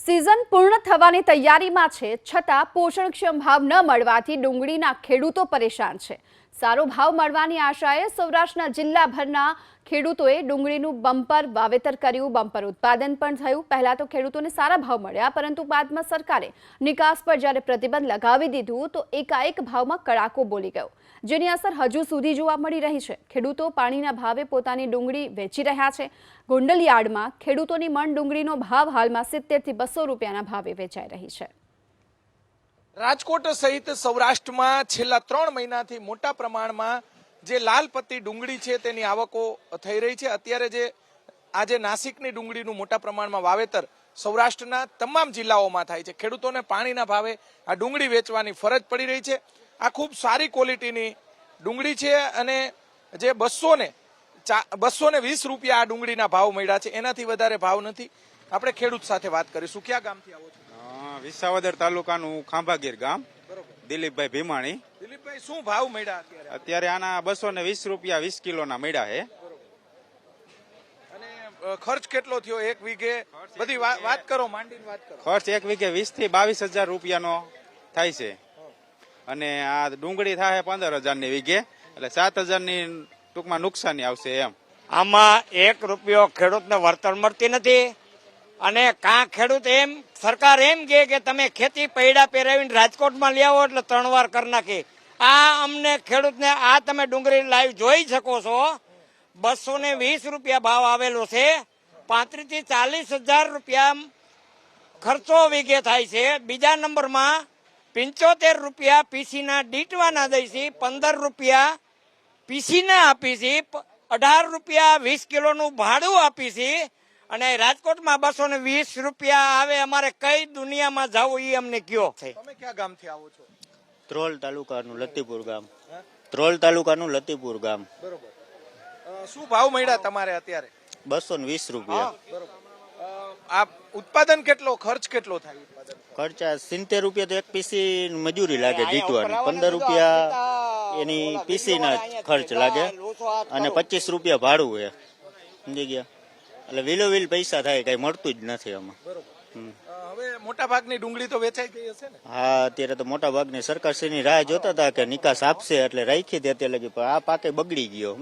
Season पूर्ण થવાની તૈયારીમાં છે છતાં પોષણક્ષમ ભાવ ન મળવાથી ડુંગળીના ખેડૂતો પરેશાન છે। સારો ભાવ મળવાની આશાએ સૌરાષ્ટ્રના જિલ્લાભરના ખેડૂતોએ ડુંગળીનું બમ્પર વાવેતર કર્યું, બમ્પર ઉત્પાદન પણ થયું। પહેલા તો ખેડૂતોને સારા ભાવ મળ્યા, પરંતુ બાદમાં સરકારે નિકાસ પર જ્યારે પ્રતિબંધ લગાવી દીધું તો એકાએક ભાવમાં કડાકો બોલી ગયો, જેની અસર હજુ સુધી જોવા મળી રહી છે। ખેડૂતો પાણીના ભાવે પોતાની ડુંગળી વેચી રહ્યા છે। ગોંડલ યાર્ડમાં ખેડૂતોની મણ ડુંગળીનો ભાવ હાલમાં 70 થી 200 રૂપિયાના ભાવે વેચાઈ રહી છે। રાજકોટ સહિત સૌરાષ્ટ્રમાં છેલ્લા 3 મહિનાથી મોટા પ્રમાણમાં જે લાલ પત્તી ડુંગળી છે તેની આવકો થઈ રહી છે। અત્યારે જે આજે નાસિકની ડુંગળીનું મોટા પ્રમાણમાં વાવેતર સૌરાષ્ટ્રના તમામ જિલ્લાઓમાં થાય છે। ખેડૂતોને પાણીના ભાવે આ ડુંગળી વેચવાની ફરજ પડી રહી છે। આ ખૂબ સારી ક્વોલિટીની ડુંગળી છે અને જે 220 રૂપિયા આ ડુંગળીના ભાવ મળ્યા છે, એનાથી વધારે ભાવ નથી। આપણે ખેડૂત સાથે વાત કરીશું। ક્યાં ગામથી આવો છો? વિસાવદર તાલુકાનું ખાંભાગીર ગામ। દિલીપભાઈ ભીમાણી। દિલીપભાઈ, શું ભાવ મળ્યા અત્યારે? આના 220 રૂપિયા 20 કિલોના મળ્યા છે। અને ખર્ચ કેટલો થયો એક વીઘે? બધી વાત કરો, માંડીને વાત કરો। ખર્ચ એક વીઘે 20 થી 22,000 રૂપિયાનો થાય છે અને આ ડુંગળી થાય 15,000 ની વીઘે, એટલે 7,000 ની ટૂંકમાં નુકસાની આવશે એમ। આમાં 1 રૂપિયો ખેડૂતને વળતર મળતી નથી અને કાં ખેડૂત એમ સરકાર એમ કહે કે તમે ખેતી પૈડા પહેરાવીને રાજકોટમાં લઈ આવો એટલે 3 વાર કરી નાખી। આ અમને ખેડૂતને આ તમે ડુંગળી લાઈવ જોઈ શકો છો, 220 રૂપિયા ભાવ આવેલો છે। 35 થી 40,000 રૂપિયા ખર્ચો વીઘે થાય છે। બીજા નંબરમાં 75 રૂપિયા પીસીના ડીટવાના દઈ છે, 15 રૂપિયા પીસીના આપી છે, 18 રૂપિયા 20 કિલોનું ભાડું આપી છે અને રાજકોટમાં 220 રૂપિયા આવે। અમારે કઈ દુનિયામાં જવું એ અમને કયો છે। તમે ક્યાં ગામથી આવો છો? ત્રોલ તાલુકાનું લતીપુર ગામ। ત્રોલ તાલુકાનું લતીપુર ગામ। બરોબર। શું ભાવ મળ્યા તમારે અત્યારે? 220 રૂપિયા। બરોબર। આ ઉત્પાદન કેટલો, ખર્ચ કેટલો થાય? ખર્ચા 70 રૂપિયા તો એક પીસી મજૂરી લાગે જીતવાની, 15 રૂપિયા એની પીસી ના ખર્ચ લાગે અને 25 રૂપિયા ભાડું છે, સમજી ગયા? એટલે વિલોવિલ પૈસા થાય, કઈ મળતું જ નથી આમાં। હવે મોટા ભાગની ડુંગળી તો વેચાઈ ગઈ હશે ને? હા, અત્યારે તો મોટા ભાગની સરકારશ્રીની રાહ જોતા હતા કે નિકાસ આપશે એટલે રાખી દે, તે લગી, પણ આ પાકે બગડી ગયો।